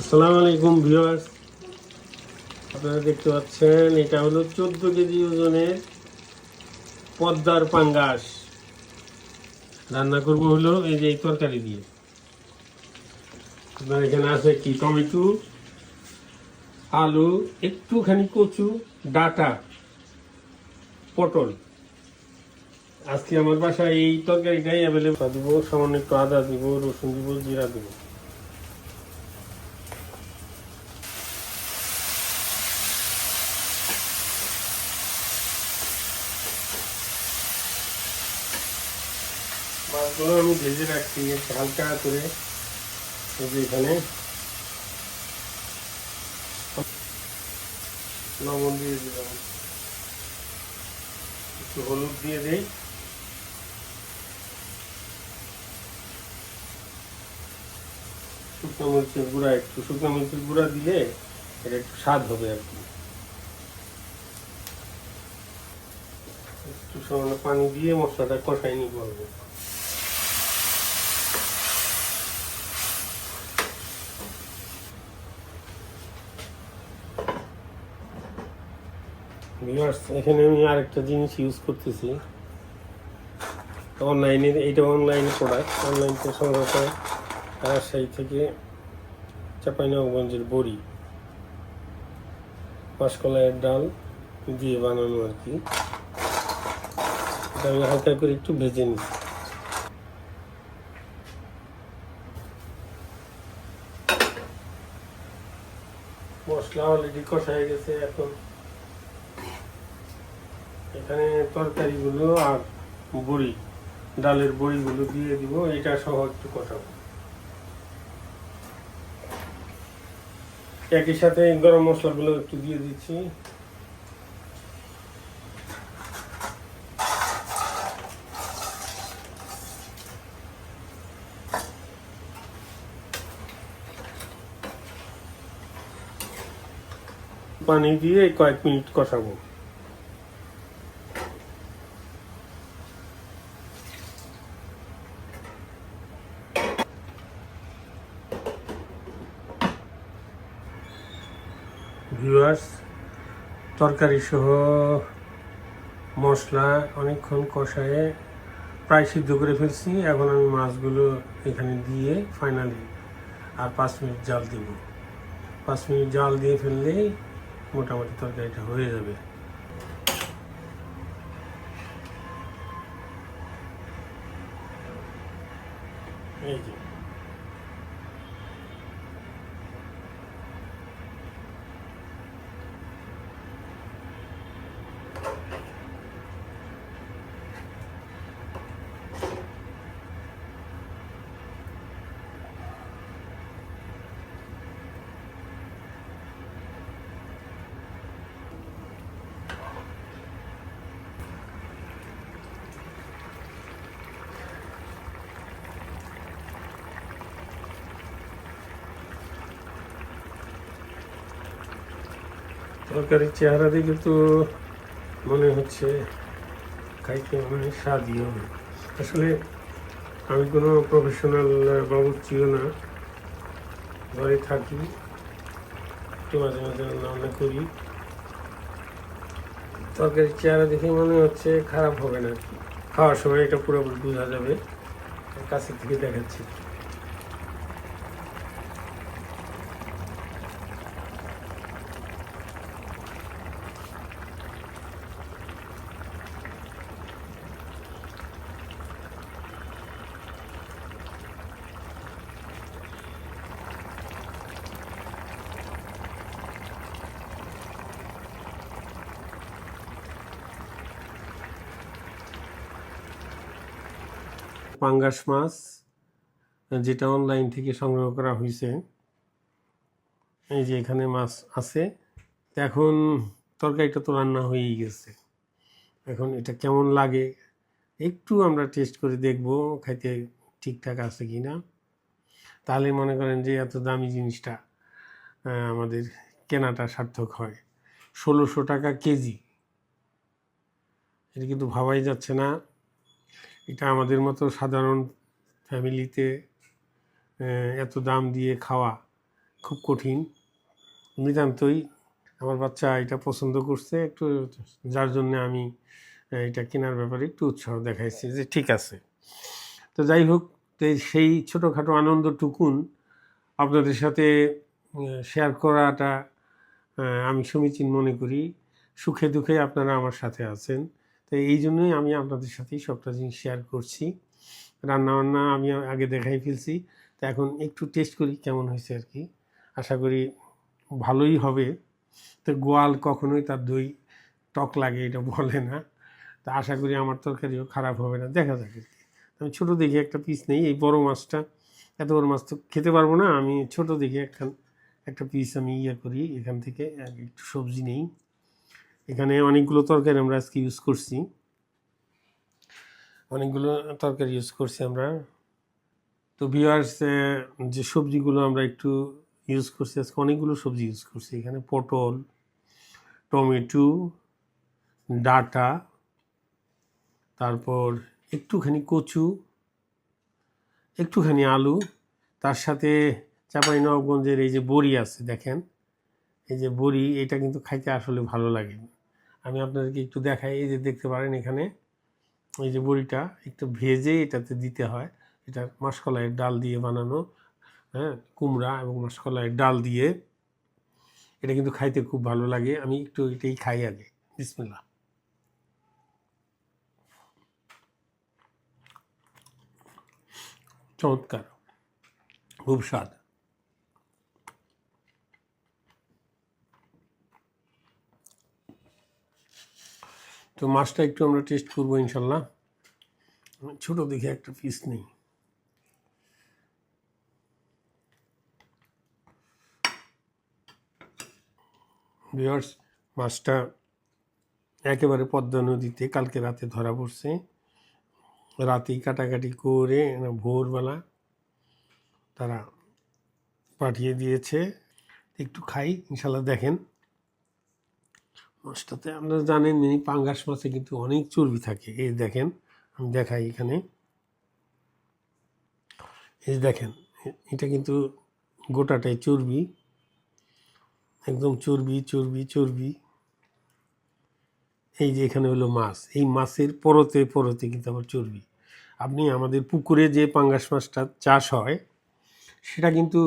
আসসালামু আলাইকুম ভিউয়ার্স, আপনারা দেখতে পাচ্ছেন এটা হলো 14 কেজি ওজনের পদ্মার পাঙ্গাস। রান্না করব হলো এই যে এই তরকারি দিয়ে। আপনার এখানে আছে কি টমেটো, আলু, একটুখানি কচু, ডাঁটা, পটল। আজকে আমার বাসায় এই তরকারিটাই অ্যাভেলেবল। দিব সামান্য একটু আদা দিব, রসুন দিব, জিরা দিব। মাছগুলো আমি ভেজে রাখছি হালকা করে। এই যে এখানে লবণ দিয়ে দিলাম, একটু হলুদ দিয়ে দেই, শুকনো মরিচের গুঁড়া, একটু শুকনো মরিচের গুঁড়া দিলে এটা একটু স্বাদ হবে আর কি। একটু সামান্য পানি দিয়ে মশলাটা কষাই নিব আগে। এখানে আমি আরেকটা জিনিস ইউজ করতেছি অনলাইনে, এইটা অনলাইনে প্রোডাক্ট, অনলাইন থেকে সংগ্রহ করে রাজশাহী থেকে চাঁপাইনবাবগঞ্জের বড়ি, মাসকলাইয়ের ডাল দিয়ে বানানো আর কি। এটা আমি হালকা করে একটু ভেজে নিই। মশলা অলরেডি কষা হয়ে গেছে। এখন এখানে তরকারিগুলো আর বড়ি, ডালের বড়িগুলো দিয়ে দিব, এটা সহ একটু কষাবো। একই সাথে গরম মশলাগুলো একটু দিয়ে দিচ্ছি। পানি দিয়ে কয়েক মিনিট কষাবো। ভিউয়ার্স, তরকারি সহ মশলা অনেকক্ষণ কষায়ে প্রায় সিদ্ধ করে ফেলছি। এখন আমি মাছগুলো এখানে দিয়ে ফাইনালি আর 5 মিনিট জাল দিব। 5 মিনিট জাল দিয়ে ফেললেই মোটামুটি তরকারিটা হয়ে যাবে। এই যে তরকারির চেহারা দেখে তো মনে হচ্ছে খাইতে অনেক স্বাদই হবে। আসলে আমি কোনো প্রফেশনাল বাবুর্চিও না, ঘরে থাকি, একটু মাঝে মাঝে রান্না করি। তরকারির চেহারা দেখে মনে হচ্ছে খারাপ হবে না, খাওয়ার সময় এটা পুরোপুরি বোঝা যাবে। কাছে থেকে দেখাচ্ছি। পাঙ্গাস মাছ যেটা অনলাইন থেকে সংগ্রহ করা হয়েছে, এই যে এখানে মাছ আছে। এখন তরকারিটা তো রান্না হয়েই গেছে। এখন এটা কেমন লাগে একটু আমরা টেস্ট করে দেখব, খাইতে ঠিকঠাক আছে কি না। তাহলে মনে করেন যে এত দামি জিনিসটা আমাদের কেনাটা সার্থক হয়। 1600 টাকা কেজি, এটা কিন্তু ভাবাই যাচ্ছে না। এটা আমাদের মতো সাধারণ ফ্যামিলিতে এত দাম দিয়ে খাওয়া খুব কঠিন, নিতান্তই। আমার বাচ্চা এটা পছন্দ করছে একটু, যার জন্য আমি এটা কেনার ব্যাপারে একটু উৎসাহ দেখাইছি যে ঠিক আছে। তো যাই হোক, সেই ছোটোখাটো আনন্দটুকুন আপনাদের সাথে শেয়ার করাটা আমি সমীচীন মনে করি। সুখে দুঃখে আপনারা আমার সাথে আছেন, তো এই জন্যই আমি আপনাদের সাথেই সবটা জিনিস শেয়ার করছি। রান্নাবান্না আমি আগে দেখাই ফেলছি, তো এখন একটু টেস্ট করি কেমন হয়েছে আর কি। আশা করি ভালোই হবে। তো গোয়াল কখনোই তার দই টক লাগে এটা বলে না, তা আশা করি আমার তরকারিও খারাপ হবে না, দেখা যাক আর কি। আমি ছোটো দেখে একটা পিস নেই, এই বড় মাছটা, এত বড় মাছ তো খেতে পারবো না, আমি ছোটো দেখে একটা পিস আমি করি এখান থেকে। একটু সবজি নেই, এখানে অনেকগুলো তরকারি আমরা আজকে ইউজ করছি, আমরা। তো ভিউয়ার্স, যে সবজিগুলো আমরা একটু ইউজ করছি আজকে, অনেকগুলো সবজি ইউজ করছি এখানে। পটল, টমেটো, ডাঁটা, তারপর একটুখানি কচু, একটুখানি আলু, তার সাথে চাঁপাইনবাবগঞ্জের এই যে বড়ি আছে দেখেন, এই যে বড়ি, এটা কিন্তু খাইতে আসলে ভালো লাগে। আমি আপনাদেরকে একটু দেখাই, এই যে দেখতে পারেন এখানে এই যে বড়িটা একটু ভেজে এটাতে দিতে হয়। এটা মাসকলাইয়ের ডাল দিয়ে বানানো, হ্যাঁ, কুমড়া এবং মাসকলাইয়ের ডাল দিয়ে, এটা কিন্তু খাইতে খুব ভালো লাগে। আমি একটু এটাই খাই আগে। বিসমিল্লাহ। চমৎকার, খুব স্বাদ। তো মাছটা একটু আমরা টেস্ট করবো ইনশাল্লাহ। ছোটো দেখে একটা পিস নেই। ভিউয়ার্স, মাছটা একেবারে পদ্মা নদীতে কালকে রাতে ধরা পড়ছে, রাতেই কাটাকাটি করে ভোরবেলা তারা পাঠিয়ে দিয়েছে। একটু খাই ইনশাল্লাহ। দেখেন মাছটাতে, আপনারা জানেন এই পাঙ্গাস মাছে কিন্তু অনেক চর্বি থাকে। এই দেখেন, আমি দেখাই এখানে, এই দেখেন, এটা কিন্তু গোটাটাই চর্বি, একদম চর্বি চর্বি চর্বি। এই যে এখানে হলো মাছ, এই মাছের পরতে পরতে কিন্তু আবার চর্বি। আপনি আমাদের পুকুরে যে পাঙ্গাস মাছটা চাষ হয় সেটা কিন্তু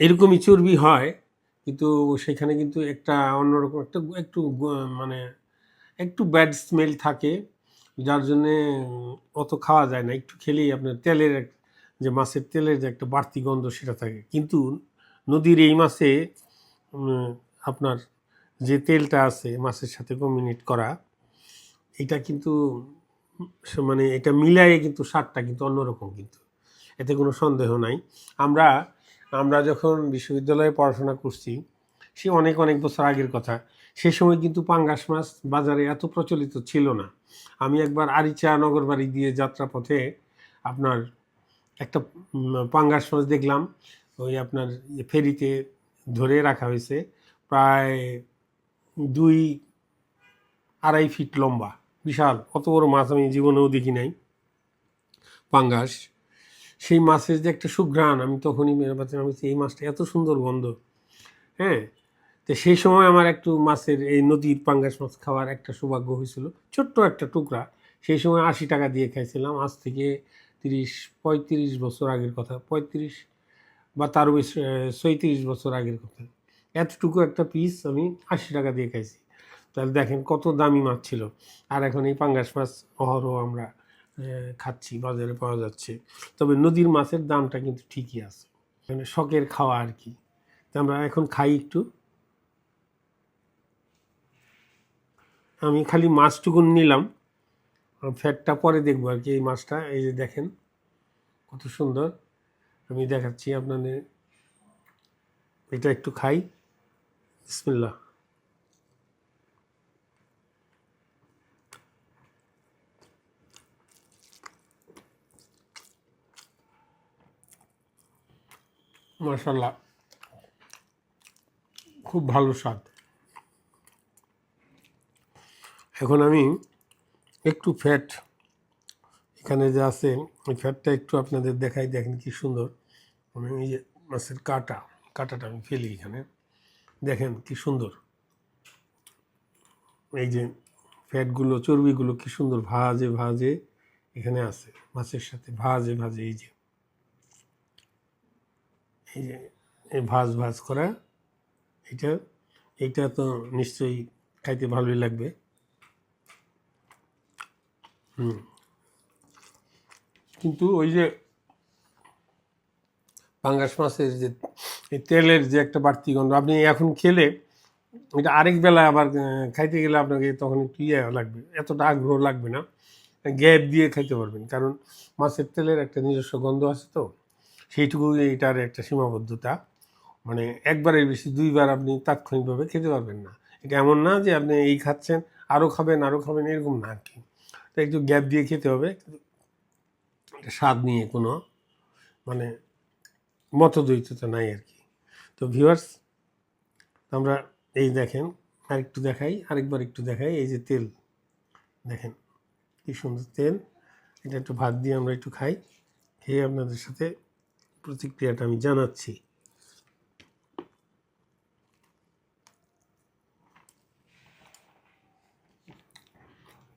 এরকমই চর্বি হয়, কিন্তু সেখানে কিন্তু একটা অন্যরকম একটু মানে একটু ব্যাড স্মেল থাকে, যার জন্যে অত খাওয়া যায় না। একটু খেলেই আপনার তেলের যে মাছের তেলের যে একটা বাড়তি গন্ধ সেটা থাকে। কিন্তু নদীর এই মাছে আপনার যে তেলটা আছে মাছের সাথে কমিউনিকেট করা, এটা কিন্তু মানে এটা মিলায়ে কিন্তু স্বাদটা কিন্তু অন্যরকম, কিন্তু এতে কোনো সন্দেহ নাই। আমরা যখন বিশ্ববিদ্যালয়ে পড়াশোনা করছি, সে অনেক অনেক বছর আগের কথা, সে সময় কিন্তু পাঙ্গাস মাছ বাজারে এত প্রচলিত ছিল না। আমি একবার আরিচা নগরবাড়ি দিয়ে যাত্রাপথে আপনার একটা পাঙ্গাস মাছ দেখলাম, ওই আপনার ফেরিতে ধরে রাখা হয়েছে, প্রায় 2-2.5 ফিট লম্বা, বিশাল। অত বড় মাছ আমি জীবনেও দেখি নাই, পাঙ্গাস। সেই মাছের যে একটা সুঘ্রাণ, আমি তখনই আমি এই মাছটা এত সুন্দর গন্ধ, হ্যাঁ। তো সেই সময় আমার একটু মাছের এই নদীর পাঙ্গাস মাছ খাওয়ার একটা সৌভাগ্য হয়েছিল, ছোট্ট একটা টুকরা। সেই সময় 80 টাকা দিয়ে খাইছিলাম, আজ থেকে 30-35 বছর আগের কথা, 35 বা তারও বেশি, 36 বছর আগের কথা। এতটুকু একটা পিস আমি 80 টাকা দিয়ে খাইছি। তাহলে দেখেন কত দামি মাছ ছিল। আর এখন এই পাঙ্গাস মাছ অহরহ আমরা খাচ্ছি, বাজারে পাওয়া যাচ্ছে। তবে নদীর মাছের দামটা কিন্তু ঠিকই আছে, মানে শখের খাওয়া আর কি। তো আমরা এখন খাই একটু। আমি খালি মাছটুকুন নিলাম, ফ্যাটটা পরে দেখবো আর কি। এই মাছটা এই যে দেখেন কত সুন্দর, আমি দেখাচ্ছি আপনাদের। এটা একটু খাই, বিসমিল্লাহ। মাশাআল্লাহ, খুব ভালো স্বাদ। এখন আমি একটু ফ্যাট এখানে যে আছে, ওই ফ্যাটটা একটু আপনাদের দেখাই, দেখেন কি সুন্দর। আমি এই যে মাছের কাঁটাটা আমি ফেলি এখানে, দেখেন কি সুন্দর এই যে ফ্যাটগুলো চর্বিগুলো কি সুন্দর ভাজে ভাজে এখানে আছে মাছের সাথে, ভাজে ভাজে এই যে এই ভাজ করা এইটা তো নিশ্চয়ই খাইতে ভালোই লাগবে। কিন্তু ওই যে পাঙ্গাস মাছের যে এই তেলের যে একটা বাড়তি গন্ধ, আপনি এখন খেলে এটা আরেক বেলা আবার খাইতে গেলে আপনাকে তখন একটু লাগবে, এতটা আগ্রহ লাগবে না, গ্যাপ দিয়ে খাইতে পারবেন, কারণ মাছের তেলের একটা নিজস্ব গন্ধ আছে তো, সেইটুকু এটার একটা সীমাবদ্ধতা, মানে একবারের বেশি দুইবার আপনি তাৎক্ষণিকভাবে খেতে পারবেন না। এটা এমন না যে আপনি এই খাচ্ছেন আরও খাবেন এরকম না আর কি, তো একটু গ্যাপ দিয়ে খেতে হবে, স্বাদ নিয়ে কোনো মানে মতদ্বৈততা নাই আর কি। তো ভিউয়ার্স, আমরা এই দেখেন আরেকবার একটু দেখাই, এই যে তেল দেখেন কি সুন্দর তেল, এটা একটু ভাত দিয়ে আমরা একটু খাই, খেয়ে আপনাদের সাথে প্রতিক্রিয়াটা আমি জানাচ্ছি।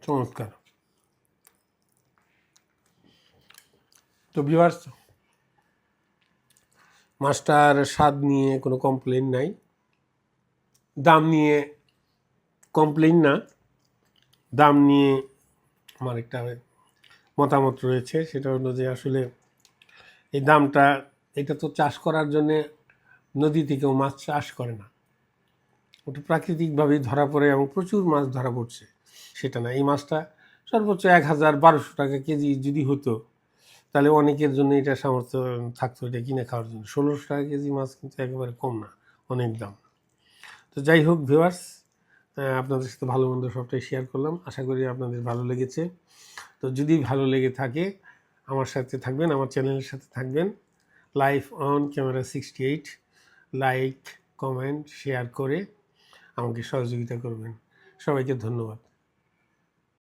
চমৎকার। তো ভিউয়ার্স, মাছটার স্বাদ নিয়ে কোনো কমপ্লেন নাই, দাম নিয়ে কমপ্লেন না, দাম নিয়ে আমার একটা মতামত রয়েছে, সেটা হলো যে আসলে এই দামটা, এটা তো চাষ করার জন্যে নদী থেকেও মাছ চাষ করে না, ওটা প্রাকৃতিকভাবেই ধরা পড়ে এবং প্রচুর মাছ ধরা পড়ছে, সেটা না। এই মাছটা সর্বোচ্চ 1000-1200 টাকা কেজি যদি হতো, তাহলে অনেকের জন্য এটা সামর্থ্য থাকতো এটা কিনে খাওয়ার জন্য। 1600 টাকা কেজি মাছ কিন্তু একেবারে কম না, অনেক দাম। তো যাই হোক ভিউয়ার্স, আপনাদের সাথে ভালো মন্দ সবটাই শেয়ার করলাম, আশা করি আপনাদের ভালো লেগেছে। তো যদি ভালো লেগে থাকে আমার সাথে থাকবেন, আমার চ্যানেলের সাথে থাকবেন। Life on camera 68 like, comment, share করে আমাকে সহযোগিতা করবেন। সবাইকে ধন্যবাদ।